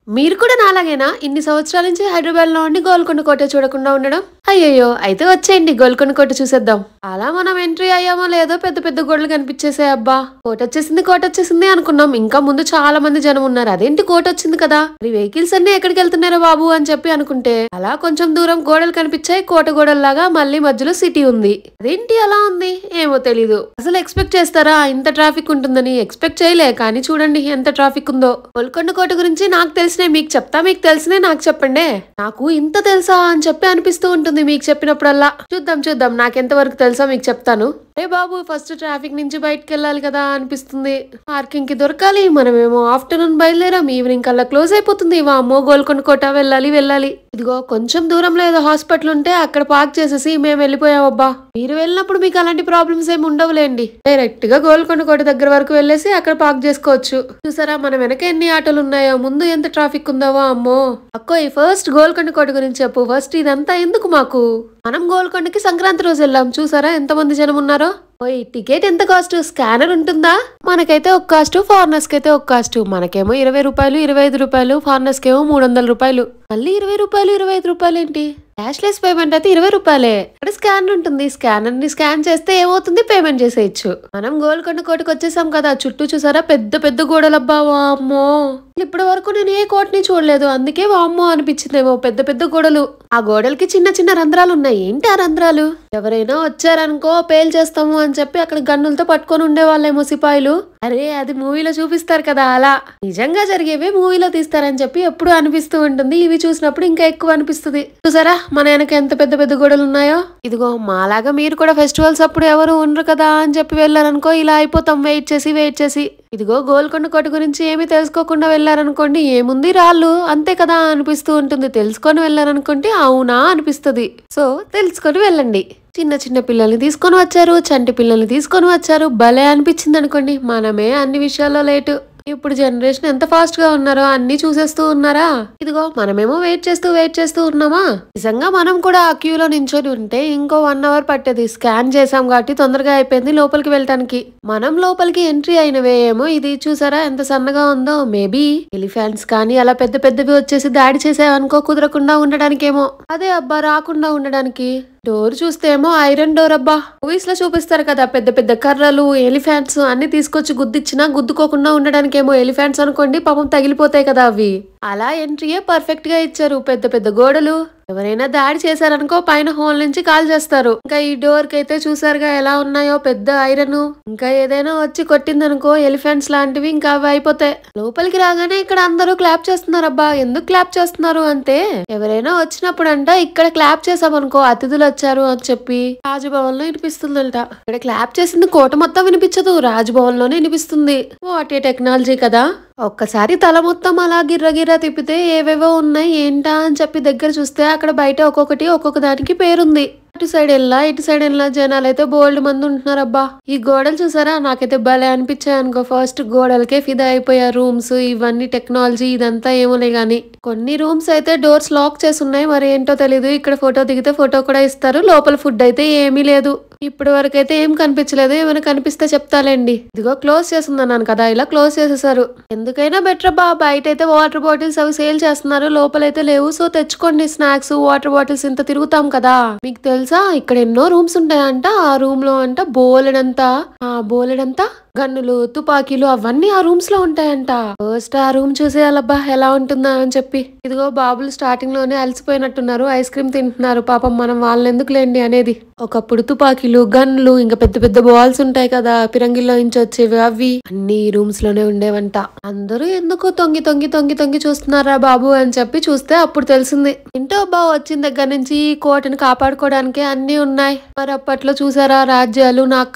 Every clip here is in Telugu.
మీరు కూడా నాలాగేనా ఇన్ని సంవత్సరాల నుంచి హైదరాబాద్‌లో ఉండి గోల్కొండ కోట చూడకుండా ఉండడం? అయ్యయ్యో! అయితే వచ్చేయండి గోల్కొండ కోట చూసేద్దాం. అలా మనం ఎంట్రీ అయ్యామో లేదో పెద్ద పెద్ద గోడలు కనిపించేసాయి అబ్బా! కోటొచ్చేసింది అనుకున్నాం. ఇంకా ముందు చాలా మంది జనం ఉన్నారు. అదేంటి కోటొచ్చింది కదా! మరి వెహికల్స్ అన్నీ ఎక్కడికెళ్తున్నారా బాబు అని చెప్పి అనుకుంటే అలా కొంచెం దూరం గోడలు కనిపించాయి. కోట గోడల్లాగా మళ్ళీ మధ్యలో సిటీ ఉంది. అదేంటి అలా ఉంది? ఏమో తెలీదు. అసలు ఎక్స్‌పెక్ట్ చేస్తారా ఇంత ట్రాఫిక్ ఉంటుందని? ఎక్స్‌పెక్ట్ చేయలే. కానీ చూడండి ఎంత ట్రాఫిక్ ఉందో. గోల్కొండ కోట గురించి నాకు తెలిసినవి మీకు చెప్తా. మీకు తెలిసినవి నాకు చెప్పండే. నాకు ఇంత తెలుసా అని చెప్పి అనిపిస్తూ ఉంటుంది మీకు చెప్పినప్పుడల్లా. చూద్దాం నాకెంత వరకు తెలుసా మీకు చెప్తాను. అరే బాబు ఫస్ట్ ట్రాఫిక్ నుంచి బయటకు వెళ్ళాలి కదా అనిపిస్తుంది. పార్కింగ్ కి దొరకాలి. మనమేమో ఆఫ్టర్నూన్ బయలుదేరాం. ఈవినింగ్ కల్లా క్లోజ్ అయిపోతుంది. వామ్మో గోల్కొండ కోట వెళ్ళాలి. ఇదిగో కొంచెం దూరంలో ఏదో హాస్పిటల్ ఉంటే అక్కడ పార్క్ చేసేసి మేము వెళ్ళిపోయామబ్బా. మీరు వెళ్ళినప్పుడు మీకు అలాంటి ప్రాబ్లమ్స్ ఏమి ఉండవులేండి. డైరెక్ట్ గా గోల్కొండ కోట దగ్గర వరకు వెళ్ళేసి అక్కడ పార్క్ చేసుకోవచ్చు. చూసారా మన వెనక ఎన్ని ఆటోలు ఉన్నాయో, ముందు ఎంత ట్రాఫిక్ ఉందో. అమ్మో అక్కో ఈ ఫస్ట్ గోల్కొండ కోట గురించి చెప్పు. ఫస్ట్ ఇదంతా ఎందుకు మాకు? మనం గోల్కొండకి సంక్రాంతి రోజు వెళ్ళాం. చూసారా ఎంత మంది జనం ఉన్నారో. ఓయ్ టికెట్ ఎంత కాస్ట్? స్కానర్ ఉంటుందా? మనకైతే ఒక కాస్ట్, ఫారినర్స్ కి అయితే ఒక కాస్ట్. మనకేమో 20 రూపాయలు, 25 రూపాయలు, ఫారినర్స్ కేమో 300 రూపాయలు. మళ్ళీ 20 రూపాయలు, 25 రూపాయలు ఏంటి? క్యాష్లెస్ పేమెంట్ అయితే 20 రూపాయలే. ఇక్కడ స్కానర్ ఉంటుంది. స్కానర్ ని స్కాన్ చేస్తే ఏమవుతుంది? పేమెంట్ చేసేయచ్చు. మనం గోల్కొండ కోటకు వచ్చేసాం కదా. చుట్టూ చూసారా పెద్ద పెద్ద గోడలబ్బా. వామ్మో ఇప్పటి వరకు నేను ఏ కోటని చూడలేదు. అందుకే వామ్మో అనిపించిందేమో. పెద్ద పెద్ద గోడలు. ఆ గోడలకి చిన్న చిన్న రంధ్రాలు ఉన్నాయి. ఏంటి ఆ రంధ్రాలు? ఎవరైనా వచ్చారనుకో పేల్ చేస్తాము అని చెప్పి అక్కడ గన్నులతో పట్టుకొని ఉండేవాళ్ళేమో సిపాయిలు. అరే అది మూవీలో చూపిస్తారు కదా అలా. నిజంగా జరిగేవే మూవీలో తీస్తారని చెప్పి ఎప్పుడు అనిపిస్తూ ఉంటుంది. ఇవి చూసినప్పుడు ఇంకా ఎక్కువ అనిపిస్తుంది. చూసారా మన వెనక ఎంత పెద్ద పెద్ద గోడలు ఉన్నాయో. ఇదిగో మాలాగా మీరు కూడా ఫెస్టివల్స్ అప్పుడు ఎవరు ఉండరు కదా అని చెప్పి వెళ్ళారనుకో ఇలా అయిపోతాం. వెయిట్ చేసి ఇదిగో గోల్కొండ కోట గురించి ఏమీ తెలుసుకోకుండా వెళ్ళారనుకోండి, ఏముంది రాళ్ళు అంతే కదా అనిపిస్తూ ఉంటుంది. తెలుసుకొని వెళ్ళారనుకుంటే అవునా అనిపిస్తుంది. సో తెలుసుకొని వెళ్ళండి. చిన్న చిన్న పిల్లల్ని తీసుకొని వచ్చారు, చంటి పిల్లల్ని తీసుకొని వచ్చారు. భలే అనిపించింది అనుకోండి. మనమే అన్ని విషయాల్లో లేటు. ఇప్పుడు జనరేషన్ ఎంత ఫాస్ట్ గా ఉన్నారో అన్ని చూసేస్తూ ఉన్నారా. ఇదిగో మనమేమో వెయిట్ చేస్తూ ఉన్నామా. నిజంగా మనం కూడా ఆ క్యూలో నించొని ఉంటే ఇంకో 1 అవర్ పట్టేది. స్కాన్ చేసాం కాబట్టి తొందరగా అయిపోయింది లోపలికి వెళ్ళటానికి. మనం లోపలికి ఎంట్రీ అయినవే ఏమో. ఇది చూసారా ఎంత సన్నగా ఉందో. మేబీ ఎలిఫెంట్స్ కానీ అలా పెద్ద పెద్దవి వచ్చేసి దాడి చేసావనుకో కుదరకుండా ఉండడానికేమో. అదే అబ్బా రాకుండా ఉండడానికి. డోర్ చూస్తే ఏమో ఐరన్ డోర్ అబ్బా. మూవీస్ లో చూపిస్తారు కదా పెద్ద పెద్ద కర్రలు, ఎలిఫెంట్స్ అన్ని తీసుకొచ్చి గుద్దిచ్చినా గుద్దుకోకుండా ఉండడానికి ఏమో. ఎలిఫెంట్స్ అనుకోండి పాపం తగిలిపోతాయి కదా అవి. అలా ఎంట్రీయే పర్ఫెక్ట్ గా ఇచ్చారు. పెద్ద పెద్ద గోడలు. ఎవరైనా దాడి చేశారనుకో పైన హోల్ నుంచి కాల్ చేస్తారు. ఇంకా ఈ డోర్ కి అయితే చూసారుగా ఎలా ఉన్నాయో పెద్ద ఐరన్. ఇంకా ఏదైనా వచ్చి కొట్టిందనుకో ఎలిఫెంట్స్ లాంటివి ఇంకా అవి అయిపోతాయి. లోపలికి రాగానే ఇక్కడ అందరూ క్లాప్ చేస్తున్నారు అబ్బా. ఎందుకు క్లాప్ చేస్తున్నారు అంటే ఎవరైనా వచ్చినప్పుడు అంట ఇక్కడ క్లాప్ చేసామనుకో అతిథులు వచ్చారు అని చెప్పి రాజభవన్ లో వినిపిస్తుందంట. ఇక్కడ క్లాప్ చేసింది కోట మొత్తం వినిపించదు, రాజభవన్ లోనే వినిపిస్తుంది. వాట్ ఏ టెక్నాలజీ కదా. ఒక్కసారి తల మొత్తం అలా గిర్రగిర్ర తిప్పితే ఏవేవో ఉన్నాయి ఏంటా అని చెప్పి దగ్గర చూస్తే అక్కడ బయట ఒక్కొక్క దానికి పేరుంది. ఇటు సైడ్ వెళ్ళా జనాలు అయితే బోల్డ్ మంది ఉంటున్నారబ్బా. ఈ గోడలు చూసారా నాకైతే భలే అనిపించాయి అనుకో. ఫస్ట్ గోడలకే ఫిదా అయిపోయా. రూమ్స్ ఇవన్నీ టెక్నాలజీ ఇదంతా ఏమోలే గాని. కొన్ని రూమ్స్ అయితే డోర్స్ లాక్ చేసి ఉన్నాయి. మరి ఏంటో తెలీదు. ఇక్కడ ఫోటో దిగితే ఫోటో కూడా ఇస్తారు. లోపల ఫుడ్ అయితే ఏమీ లేదు. ఇప్పటి వరకు అయితే ఏం కనిపించలేదు. ఏమైనా కనిపిస్తే చెప్తాలేండి. ఇదిగో క్లోజ్ చేసిందన్నాను కదా ఇలా క్లోజ్ చేసేసారు. ఎందుకైనా బెటర్ అబ్బా. బయట అయితే వాటర్ బాటిల్స్ అవి సేల్ చేస్తున్నారు. లోపలైతే లేవు. సో తెచ్చుకోండి స్నాక్స్, వాటర్ బాటిల్స్. ఇంత తిరుగుతాం కదా. మీకు తెలుసా ఇక్కడ ఎన్నో రూమ్స్ ఉంటాయంట. ఆ రూమ్ లో అంట బోలెడంతా గన్నులు, తుపాకీలు అవన్నీ ఆ రూమ్స్ లో ఉంటాయంట. ఫస్ట్ ఆ రూమ్ చూసేయాలబ్బా ఎలా ఉంటుందా అని చెప్పి. ఇదిగో బాబులు స్టార్టింగ్ లోనే అలసిపోయినట్టున్నారు. ఐస్ క్రీమ్ తింటున్నారు. పాపం మనం వాళ్ళని ఎందుకు లేండి అనేది. ఒకప్పుడు తుపాకీలు, గన్లు, ఇంకా పెద్ద పెద్ద బాల్స్ ఉంటాయి కదా పిరంగిల్లో నుంచి వచ్చేవి. అవి అన్ని రూమ్స్ లోనే ఉండేవంట. అందరూ ఎందుకు తొంగి చూస్తున్నారా బాబు అని చెప్పి చూస్తే అప్పుడు తెలిసింది. ఏంటో అబ్బా వచ్చిన దగ్గర నుంచి ఈ కోటను కాపాడుకోవడానికి అన్ని ఉన్నాయి. మరి అప్పట్లో చూసారా రాజ్యాలు నాకు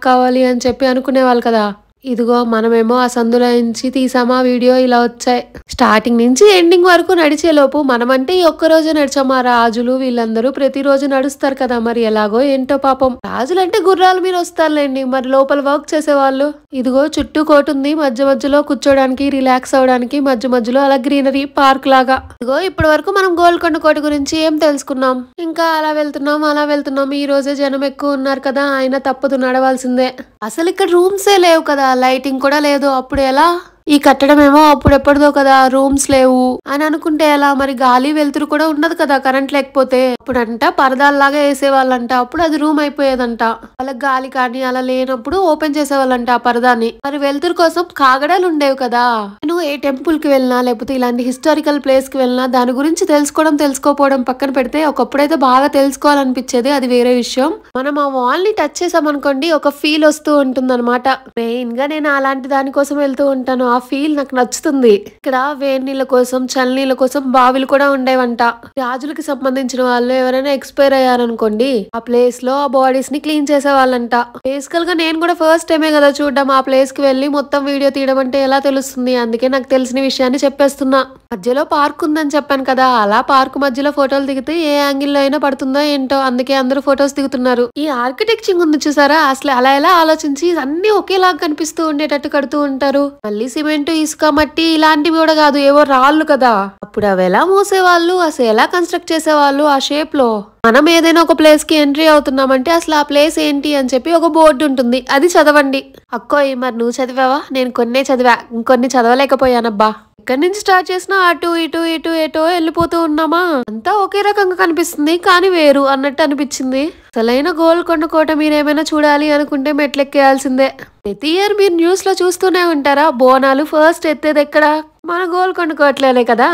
కావాలి అని చెప్పి అనుకునే వాళ్ళు కదా. ఇదిగో మనమేమో ఆ సందులో నుంచి తీసామా వీడియో ఇలా వచ్చాయి. స్టార్టింగ్ నుంచి ఎండింగ్ వరకు నడిచేలోపు మనమంటే ఈ ఒక్కరోజు నడిచామా. రాజులు వీళ్ళందరూ ప్రతిరోజు నడుస్తారు కదా. మరి ఎలాగో ఏంటో పాపం. రాజులంటే గుర్రాల మీద వస్తారులేండి. మరి లోపల వర్క్ చేసేవాళ్ళు. ఇదిగో చుట్టూ కోట ఉంది. మధ్యలో కూర్చోడానికి రిలాక్స్ అవడానికి మధ్యలో అలా గ్రీనరీ పార్క్ లాగా. ఇదిగో ఇప్పటి వరకు మనం గోల్కొండ కోట గురించి ఏం తెలుసుకున్నాం. ఇంకా అలా వెళ్తున్నాం. ఈ రోజే జనం ఎక్కువ ఉన్నారు కదా. అయినా తప్పదు నడవాల్సిందే. అసలు ఇక్కడ రూమ్సే లేవు కదా. లైటింగ్ కూడా లేదు. అప్పుడు ఎలా? ఈ కట్టడం ఏమో అప్పుడెప్పటిదో కదా, రూమ్స్ లేవు అని అనుకుంటే ఎలా, మరి గాలి వెలుతురు కూడా ఉండదు కదా కరెంట్ లేకపోతే. అప్పుడంట పరదాల్లాగా వేసేవాళ్ళంట, అప్పుడు అది రూమ్ అయిపోయేదంట. వాళ్ళకి గాలి కానీ అలా లేనప్పుడు ఓపెన్ చేసేవాళ్ళంట ఆ పరదాన్ని. మరి వెలుతురు కోసం కాగడాలు ఉండేవి కదా. నేను ఏ టెంపుల్ కి వెళ్ళినా లేకపోతే ఇలాంటి హిస్టారికల్ ప్లేస్ కి వెళ్ళినా దాని గురించి తెలుసుకోకపోవడం పక్కన పెడితే, ఒకప్పుడైతే బాగా తెలుసుకోవాలనిపించేది, అది వేరే విషయం. మనం ఆ వాల్ ని టచ్ చేసామనుకోండి ఒక ఫీల్ వస్తూ ఉంటుంది అనమాట. మెయిన్ గా నేను అలాంటి దానికోసం వెళ్తూ ఉంటాను. ఆ ఫీల్ నాకు నచ్చుతుంది. ఇక్కడ వేడి నీళ్ళ కోసం, చల్లనీళ్ళ కోసం బావిలు కూడా ఉండేవంట. రాజులకి సంబంధించిన వాళ్ళు ఎవరైనా ఎక్స్పైర్ అయ్యారనుకోండి, ఆ ప్లేస్ లో ఆ బాడీస్ ని క్లీన్ చేసే వాళ్ళంట. బేసికల్ గా నేను కూడా ఫస్ట్ టైమే కదా చూడడం, ఆ ప్లేస్ కి వెళ్ళి మొత్తం వీడియో తీయడం అంటే ఎలా తెలుస్తుంది. అందుకే నాకు తెలిసిన విషయాన్ని చెప్పేస్తున్నా. మధ్యలో పార్క్ ఉందని చెప్పాను కదా, అలా పార్క్ మధ్యలో ఫోటోలు దిగితే ఏ యాంగిల్లో అయినా పడుతుందో ఏంటో, అందుకే అందరూ ఫొటోస్ దిగుతున్నారు. ఈ ఆర్కిటెక్చర్ ఉంది చూసారా, అసలు అలా ఎలా ఆలోచించి అన్ని ఒకేలాగా కనిపిస్తూ ఉండేటట్టు కడుతూ ఉంటారు. మళ్ళీ సిమెంట్, ఇసుక, మట్టి ఇలాంటివి కూడా కాదు, ఏవో రాళ్ళు కదా. అప్పుడు అవి ఎలా మూసేవాళ్ళు, అసలు ఎలా కన్స్ట్రక్ట్ చేసేవాళ్ళు ఆ షేప్ లో. మనం ఏదైనా ఒక ప్లేస్ కి ఎంట్రీ అవుతున్నామంటే అసలు ఆ ప్లేస్ ఏంటి అని చెప్పి ఒక బోర్డు ఉంటుంది, అది చదవండి. అక్కోయ్ మరి నువ్వు చదివావా? నేను కొన్నే చదివా, ఇంకొన్ని చదవలేకపోయానబ్బా. ఎక్కడి నుంచి స్టార్ట్ చేసినా అటు ఇటు ఇటు ఎటో వెళ్ళిపోతూ ఉన్నామా. అంతా ఒకే రకంగా కనిపిస్తుంది కానీ వేరు అన్నట్టు అనిపించింది. అసలైన గోల్కొండ కోట మీరేమైనా చూడాలి అనుకుంటే మెట్లెక్కేయాల్సిందే. ప్రతి ఇయర్ మీరు న్యూస్ లో చూస్తూనే ఉంటారా, బోనాలు ఫస్ట్ ఎత్తేది ఎక్కడ, మన గోల్కొండ కోటలోనే కదా.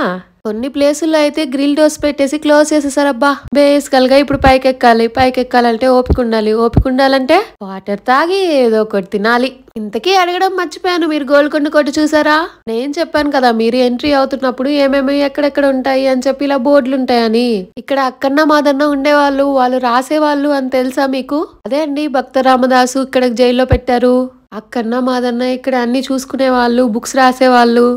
కొన్ని ప్లేసుల్లో అయితే గ్రిల్ డోర్స్ పెట్టేసి క్లోజ్ చేసేసారబ్బా. బేసికల్ గా ఇప్పుడు పైకెక్కాలంటే ఓపిక ఉండాలంటే వాటర్ తాగి ఏదో ఒకటి తినాలి. ఇంతకీ అడగడం మర్చిపోయాను, మీరు గోల్కొండ కోట చూసారా? నేను చెప్పాను కదా, మీరు ఎంట్రీ అవుతున్నప్పుడు ఏమేమి ఎక్కడెక్కడ ఉంటాయి అని చెప్పి ఇలా బోర్డులు ఉంటాయని. ఇక్కడ అక్కన్న మాదన్న ఉండేవాళ్ళు, వాళ్ళు రాసేవాళ్ళు అని తెలుసా మీకు? అదే అండి భక్త రామదాసు ఇక్కడ జైల్లో పెట్టారు. అక్కన్న మాదన్న ఇక్కడ అన్ని చూసుకునే వాళ్ళు, బుక్స్ రాసేవాళ్ళు.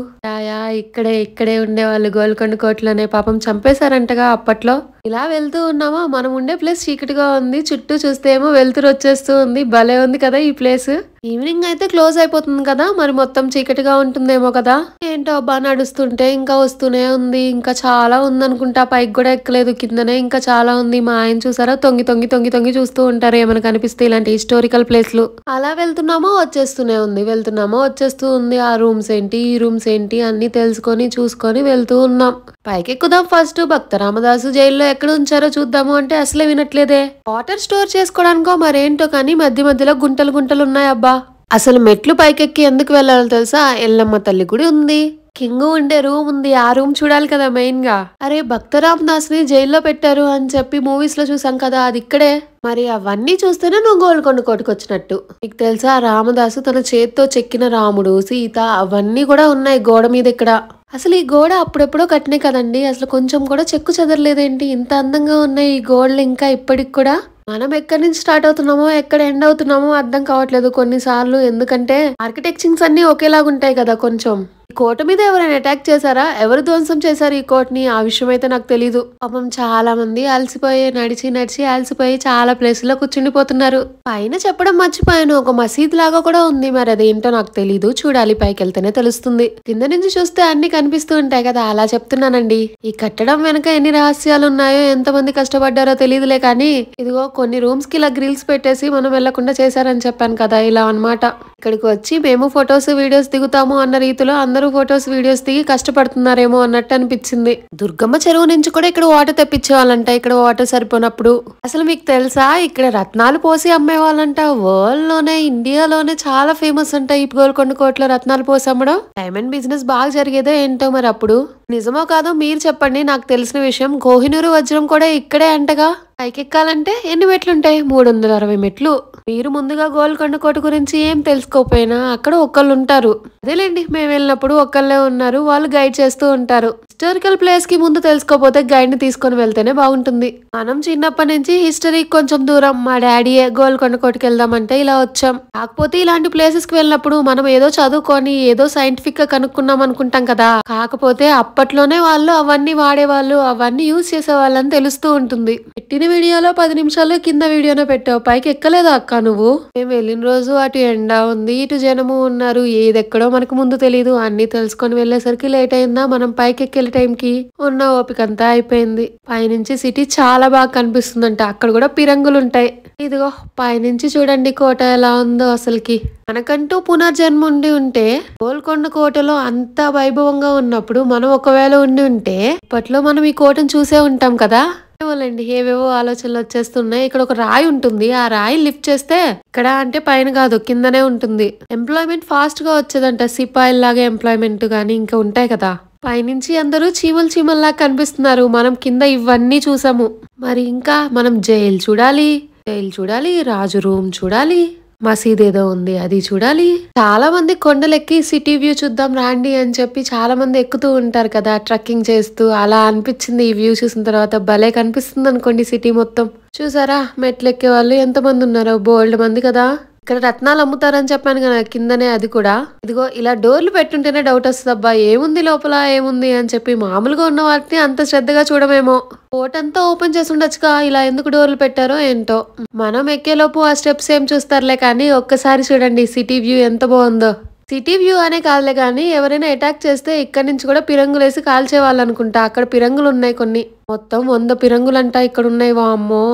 ఇక్కడే ఉండేవాళ్ళు గోల్కొండ కోటలోనే. పాపం చంపేశారంటగా అప్పట్లో. ఇలా వెళ్తూ ఉన్నామా, మనం ఉండే ప్లేస్ చీకటిగా ఉంది, చుట్టూ చూస్తే ఏమో వెలుతురు వచ్చేస్తూ ఉంది. భలే ఉంది కదా ఈ ప్లేస్. ఈవినింగ్ అయితే క్లోజ్ అయిపోతుంది కదా, మరి మొత్తం చీకటిగా ఉంటుందేమో కదా. ఏంటో అబ్బా, నడుస్తుంటే ఇంకా వస్తూనే ఉంది. ఇంకా చాలా ఉందనుకుంటా, పైకి కూడా ఎక్కలేదు, కిందనే ఇంకా చాలా ఉంది. మా ఆయన చూసారా, తొంగి చూస్తూ ఉంటారు ఏమైనా కనిపిస్తే ఇలాంటి హిస్టారికల్ ప్లేస్లు. అలా వెళ్తున్నామో వచ్చేస్తూ ఉంది. ఆ రూమ్స్ ఏంటి, ఈ రూమ్స్ ఏంటి అన్ని తెలుసుకొని చూసుకొని వెళ్తూ ఉన్నాం. పైకెక్కుదాం ఫస్ట్. భక్త రామదాసు జైల్లో ఎక్కడ ఉంచారో చూద్దాము అంటే అసలే వినట్లేదే. వాటర్ స్టోర్ చేసుకోవడానికో మరేంటో కానీ మధ్యలో గుంటలు ఉన్నాయబ్బా. అసలు మెట్లు పైకెక్కి ఎందుకు వెళ్ళాలో తెలుసా? ఎల్లమ్మ తల్లి గుడి ఉంది, కింగ్ ఉండే రూమ్ ఉంది, ఆ రూమ్ చూడాలి కదా మెయిన్ గా. అరే భక్త రామదాస్ ని జైల్లో పెట్టారు అని చెప్పి మూవీస్ లో చూసాం కదా, అది ఇక్కడే. మరి అవన్నీ చూస్తేనే నువ్వు గోల్కొండ కోటకు వచ్చినట్టు. మీకు తెలుసా, రామదాసు తన చేత్తో చెక్కిన రాముడు, సీత అవన్నీ కూడా ఉన్నాయి గోడ మీద ఇక్కడ. అసలు ఈ గోడ అప్పుడెప్పుడో కట్టినే కదండి, అసలు కొంచెం కూడా చెక్కు చెదరలేదేంటి? ఇంత అందంగా ఉన్నాయి ఈ గోడలు ఇంకా ఇప్పటికి కూడా. మనం ఎక్కడి నుంచి స్టార్ట్ అవుతున్నామో ఎక్కడ ఎండ్ అవుతున్నామో అర్థం కావట్లేదు కొన్నిసార్లు. ఎందుకంటే ఆర్కిటెక్చర్స్ అన్ని ఒకేలాగుంటాయి కదా కొంచెం. ఈ కోట మీద ఎవరైనా అటాక్ చేశారా? ఎవరు ధ్వంసం చేశారు ఈ కోటని? ఆ విషయం అయితే నాకు తెలీదు. పాపం చాలా మంది అలసిపోయి నడిచి అలసిపోయి చాలా ప్లేసుల్లో కూర్చుండిపోతున్నారు. పైన చెప్పడం మర్చిపోయాను, ఒక మసీద్ లాగా కూడా ఉంది. మరి అదేంటో నాకు తెలీదు, చూడాలి, పైకి వెళ్తేనే తెలుస్తుంది. కింద నుంచి చూస్తే అన్ని కనిపిస్తూ ఉంటాయి కదా, అలా చెప్తున్నానండి. ఈ కట్టడం వెనక ఎన్ని రహస్యాలు ఉన్నాయో, ఎంతమంది కష్టపడ్డారో తెలియదులే కానీ, ఇదిగో కొన్ని రూమ్స్ కి ఇలా గ్రిల్స్ పెట్టేసి మనం వెళ్లకుండా చేశారని చెప్పాను కదా, ఇలా అన్నమాట. ఇక్కడికి వచ్చి మేము ఫొటోస్ వీడియోస్ దిగుతాము అన్న రీతిలో అందరూ ఫొటోస్ వీడియోస్ దిగి కష్టపడుతున్నారేమో అన్నట్టు అనిపించింది. దుర్గమ్మ చెరువు నుంచి కూడా ఇక్కడ వాటర్ తెప్పించేవాళ్ళంట, ఇక్కడ వాటర్ సరిపోనప్పుడు. అసలు మీకు తెలుసా, ఇక్కడ రత్నాలు పోసి అమ్మేవాళ్ళంట. వరల్డ్ లోనే, ఇండియాలోనే చాలా ఫేమస్ అంట ఈ గోల్కొండ కోటలో రత్నాలు పోసి అమ్మడం. డైమండ్ బిజినెస్ బాగా జరిగేదో ఏంటో మరి అప్పుడు. నిజమో కాదో మీరు చెప్పండి, నాకు తెలిసిన విషయం కోహినూరు వజ్రం కూడా ఇక్కడే అంటగా. పైకెక్కాలంటే ఎన్ని మెట్లుంటాయి? 360 మెట్లు. మీరు ముందుగా గోల్కొండ కోట గురించి ఏం తెలుసుకోపోయినా అక్కడ ఒకళ్ళు ఉంటారు. అదేలేండి, మేము వెళ్ళినప్పుడు ఒకళ్ళే ఉన్నారు, వాళ్ళు గైడ్ చేస్తూ ఉంటారు. హిస్టారికల్ ప్లేస్ కి ముందు తెలుసుకోపోతే గైడ్ ని తీసుకొని వెళ్తేనే బాగుంటుంది. మనం చిన్నప్పటి నుంచి హిస్టరీకి కొంచెం దూరం. మా డాడీయే గోల్కొండ కోటకి వెళ్దామంటే ఇలా వచ్చాం. కాకపోతే ఇలాంటి ప్లేసెస్ కి వెళ్ళినప్పుడు మనం ఏదో చదువుకొని ఏదో సైంటిఫిక్ గా కనుక్కున్నాం అనుకుంటాం కదా, కాకపోతే అప్పట్లోనే వాళ్ళు అవన్నీ వాడేవాళ్ళు, అవన్నీ యూజ్ చేసేవాళ్ళని తెలుస్తూ ఉంటుంది. పెట్టిన వీడియోలో 10 నిమిషాలు కింద వీడియోనే పెట్టావు, పైకి ఎక్కలేదా అక్క నువ్వు? మేము వెళ్ళిన రోజు అటు ఎండ ఉంది, ఇటు జనము ఉన్నారు, ఏదెక్కడో మనకు ముందు తెలీదు. అన్ని తెలుసుకొని వెళ్లేసరికి లేట్ అయిందా. మనం పైకి ఎక్కే టైంకి ఉన్న ఓపిక అంతా అయిపోయింది. పైనుంచి సిటీ చాలా బాగా కనిపిస్తుందంట, అక్కడ కూడా పిరంగులు ఉంటాయి. ఇదిగో పైనుంచి చూడండి కోట ఎలా ఉందో అసలుకి. మనకంటూ పునర్జన్మ ఉండి ఉంటే గోల్కొండ కోటలో అంత వైభవంగా ఉన్నప్పుడు మనం ఒకవేళ ఉండి ఉంటే ఇప్పట్లో మనం ఈ కోటను చూసే ఉంటాం కదా. ఏమోలేండి, ఏవేవో ఆలోచనలు వచ్చేస్తున్నాయి. ఇక్కడ ఒక రాయి ఉంటుంది, ఆ రాయి లిఫ్ట్ చేస్తే ఇక్కడ అంటే పైన కాదు కిందనే ఉంటుంది. ఎంప్లాయ్మెంట్ ఫాస్ట్ గా వచ్చేదంట, సిపాయిల్ లాగా ఎంప్లాయ్మెంట్ గానీ ఇంకా ఉంటాయి కదా. పైనుంచి అందరూ చీమలు చీమల్లా కనిపిస్తున్నారు. మనం కింద ఇవన్నీ చూసాము. మరి ఇంకా మనం జైలు చూడాలి, రాజు రూమ్ చూడాలి, మసీద్ ఏదో ఉంది అది చూడాలి. చాలా మంది కొండలెక్కి సిటీ వ్యూ చూద్దాం రాండి అని చెప్పి చాలా మంది ఎక్కుతూ ఉంటారు కదా, ట్రెక్కింగ్ చేస్తూ. అలా అనిపించింది ఈ వ్యూ చూసిన తర్వాత. భలే కనిపిస్తుంది అనుకోండి సిటీ మొత్తం. చూసారా మెట్లు ఎక్కే వాళ్ళు ఎంతమంది ఉన్నారో, బోల్డ్ మంది కదా. ఇక్కడ రత్నాలు అమ్ముతారని చెప్పాను కదా కిందనే, అది కూడా. ఇదిగో ఇలా డోర్లు పెట్టుంటేనే డౌట్ వస్తుంది, అబ్బా ఏముంది లోపల ఏముంది అని చెప్పి. మామూలుగా ఉన్న వాటిని అంత శ్రద్ధగా చూడమేమో. కోటంతా ఓపెన్ చేసి ఉండొచ్చుగా, ఇలా ఎందుకు డోర్లు పెట్టారో ఏంటో. మనం ఎక్కేలోపు ఆ స్టెప్స్ ఏం చూస్తారులే కానీ ఒక్కసారి చూడండి సిటీ వ్యూ ఎంత బాగుందో. సిటీ వ్యూ అనే కాదులే కానీ ఎవరైనా అటాక్ చేస్తే ఇక్కడి నుంచి కూడా పిరంగులేసి కాల్చే వాళ్ళు అనుకుంటా. అక్కడ పిరంగులు ఉన్నాయి కొన్ని, మొత్తం 100 పిరంగులంట ఇక్కడ ఉన్నాయి. వామ్మో.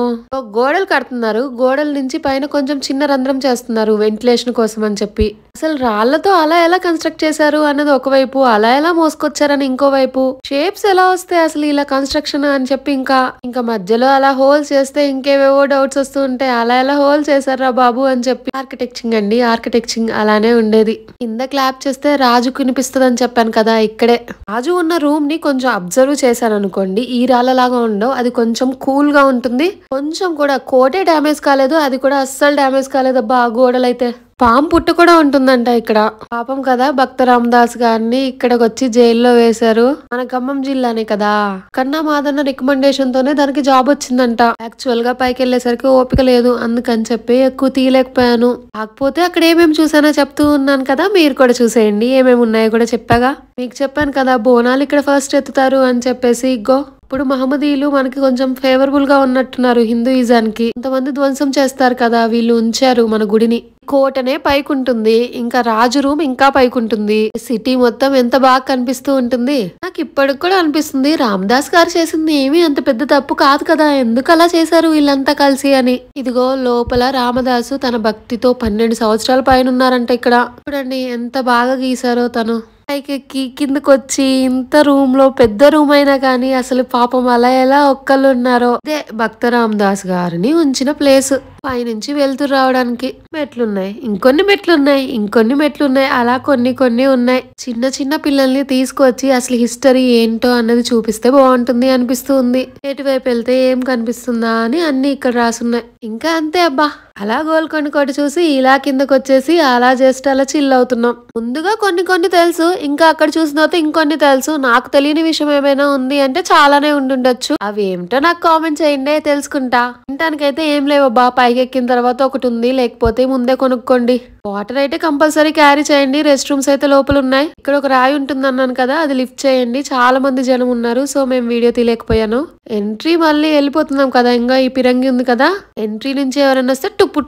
గోడలు కడుతున్నారు, గోడల నుంచి పైన కొంచెం చిన్న రంధ్రం చేస్తున్నారు వెంటిలేషన్ కోసం అని చెప్పి. అసలు రాళ్లతో అలా ఎలా కన్స్ట్రక్ట్ చేశారు అన్నది ఒకవైపు, అలా ఎలా మోసుకొచ్చారని ఇంకోవైపు. షేప్స్ ఎలా వస్తాయి అసలు ఇలా కన్స్ట్రక్షన్ అని చెప్పి ఇంకా మధ్యలో అలా హోల్స్ చేస్తే ఇంకేవేవో డౌట్స్ వస్తూ ఉంటాయి. అలా ఎలా హోల్ చేశారా బాబు అని చెప్పి. ఆర్కిటెక్చరింగ్ అండి, ఆర్కిటెక్చరింగ్ అలానే ఉండేది. కింద క్లాప్ చేస్తే రాజు కనిపిస్తుంది అని చెప్పాను కదా. ఇక్కడే రాజు ఉన్న రూమ్ ని కొంచెం అబ్జర్వ్ చేశాను అనుకోండి, ఈ రాళ్ళలాగా ఉండవు, అది కొంచెం కూల్ గా ఉంటుంది. కొంచెం కూడా కోటే డ్యామేజ్ కాలేదు, అది కూడా అస్సలు డ్యామేజ్ కాలేదబ్బా. ఆ గోడలైతే పాము పుట్టు కూడా ఉంటుందంట ఇక్కడ. పాపం కదా భక్త రామదాస్ గారిని ఇక్కడికి వచ్చి జైల్లో వేశారు. మన ఖమ్మం జిల్లానే కదా. కన్నా మాదన్న రికమెండేషన్ తోనే దానికి జాబ్ వచ్చిందంట. యాక్చువల్ గా పైకి వెళ్లేసరికి ఓపిక లేదు, అందుకని చెప్పి ఎక్కువ తీయలేకపోయాను. కాకపోతే అక్కడ ఏమేమి చూసానో చెప్తూ ఉన్నాను కదా, మీరు కూడా చూసేయండి. ఏమేమి ఉన్నాయో కూడా చెప్పాగా. మీకు చెప్పాను కదా బోనాలు ఇక్కడ ఫస్ట్ ఎత్తుతారు అని చెప్పేసి. ఇగ్గో ఇప్పుడు మహమ్మదీయులు మనకి కొంచెం ఫేవరబుల్ గా ఉన్నట్టున్నారు హిందూయిజానికి. కొంతమంది ధ్వంసం చేస్తారు కదా, వీళ్ళు ఉంచారు మన గుడిని. కోటనే పైకుంటుంది, ఇంకా రాజు రూమ్ ఇంకా పైకుంటుంది. సిటీ మొత్తం ఎంత బాగా కనిపిస్తూ ఉంటుంది. నాకు ఇప్పటికి కూడా అనిపిస్తుంది రామదాస్ గారు చేసింది ఏమీ అంత పెద్ద తప్పు కాదు కదా, ఎందుకు అలా చేశారు వీళ్ళంతా కలిసి అని. ఇదిగో లోపల రామదాసు తన భక్తితో 12 సంవత్సరాల పైన ఉన్నారంట ఇక్కడ. చూడండి ఎంత బాగా గీసారో తను. పైకెక్కి కిందకొచ్చి ఇంత రూమ్ లో, పెద్ద రూమ్ అయినా కానీ అసలు పాపం అలా ఎలా ఒక్కళ్ళు ఉన్నారో. అదే భక్త రామదాస్ గారిని ఉంచిన ప్లేస్. పైనుంచి వెళ్తూ రావడానికి మెట్లున్నాయి, ఇంకొన్ని మెట్లున్నాయి, అలా కొన్ని ఉన్నాయి. చిన్న చిన్న పిల్లల్ని తీసుకొచ్చి అసలు హిస్టరీ ఏంటో అన్నది చూపిస్తే బాగుంటుంది అనిపిస్తుంది. ఎటువైపు వెళ్తే ఏం కనిపిస్తుందా అని అన్ని ఇక్కడ రాసున్నాయి. ఇంకా అంతే అబ్బా. అలా గోల్కొండ కోట చూసి ఇలా కిందకు వచ్చేసి అలా జస్ట్ అలా చిల్ అవుతున్నాం. ముందుగా కొన్ని తెలుసు, ఇంకా అక్కడ చూసిన తర్వాత ఇంకొన్ని తెలుసు. నాకు తెలియని విషయం ఏమైనా ఉంది అంటే చాలానే ఉండుండొచ్చు. అవి ఏమిటో నాకు కామెంట్ చేయండి, తెలుసుకుంటా. తినటానికైతే ఏం లేవబ్బా, పైకెక్కిన తర్వాత ఒకటి ఉంది, లేకపోతే ముందే కొనుక్కోండి. వాటర్ అయితే కంపల్సరీ క్యారీ చేయండి. రెస్ట్ రూమ్స్ అయితే లోపల ఉన్నాయి. ఇక్కడ ఒక రాయి ఉంటుంది అన్నాను కదా, అది లిఫ్ట్ చేయండి. చాలా మంది జనం ఉన్నారు, సో మేము వీడియో తీయలేకపోయాను. ఎంట్రీ మళ్ళీ వెళ్ళిపోతున్నాం కదా, ఇంకా ఈ పిరంగి ఉంది కదా. ఎంట్రీ నుంచి ఎవరైనా వస్తే టుప్పు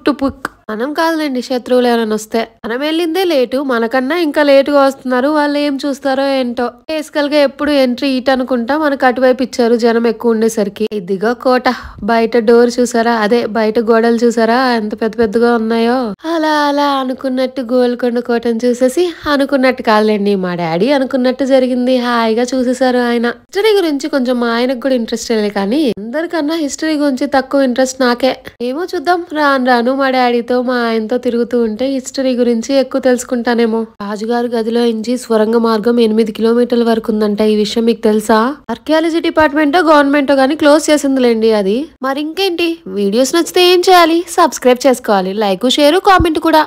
మనం కాదులేండి, శత్రువులు ఎవరైనా వస్తే. మనం వెళ్ళిందే లేటు, మనకన్నా ఇంకా లేటుగా వస్తున్నారు. వాళ్ళు ఏం చూస్తారో ఏంటో. బేసికల్ గా ఎప్పుడు ఎంట్రీ ఇట్ అనుకుంటా, మనకు అటువైపు ఇచ్చారు జనం ఎక్కువ ఉండేసరికి. ఇదిగో కోట. బయట డోర్ చూసారా, అదే బయట గోడలు చూసారా ఎంత పెద్దగా ఉన్నాయో. అలా అనుకున్నట్టు గోల్కొండ కోటను చూసేసి, అనుకున్నట్టు కాదులేండి మా డాడీ అనుకున్నట్టు జరిగింది. హాయిగా చూసేసారు ఆయన. హిస్టరీ గురించి కొంచెం మా ఆయనకు కూడా ఇంట్రెస్ట్ లేదు, కానీ అందరికన్నా హిస్టరీ గురించి తక్కువ ఇంట్రెస్ట్ నాకే. ఏమో చూద్దాం, రాను మా డాడీతో మా ఆయనతో తిరుగుతూ ఉంటే హిస్టరీ గురించి ఎక్కువ తెలుసుకుంటానేమో. రాజుగారి గదిలో నుంచి స్వరంగ మార్గం 8 కిలోమీటర్ల వరకు ఉందంట. ఈ విషయం మీకు తెలుసా? ఆర్కియాలజీ డిపార్ట్మెంటో గవర్నమెంటో గానీ క్లోజ్ చేసిందిలేండి అది. మరి ఇంకేంటి, వీడియోస్ నచ్చితే ఏం చేయాలి? సబ్స్క్రైబ్ చేసుకోవాలి, లైక్ షేర్ కామెంట్ కూడా.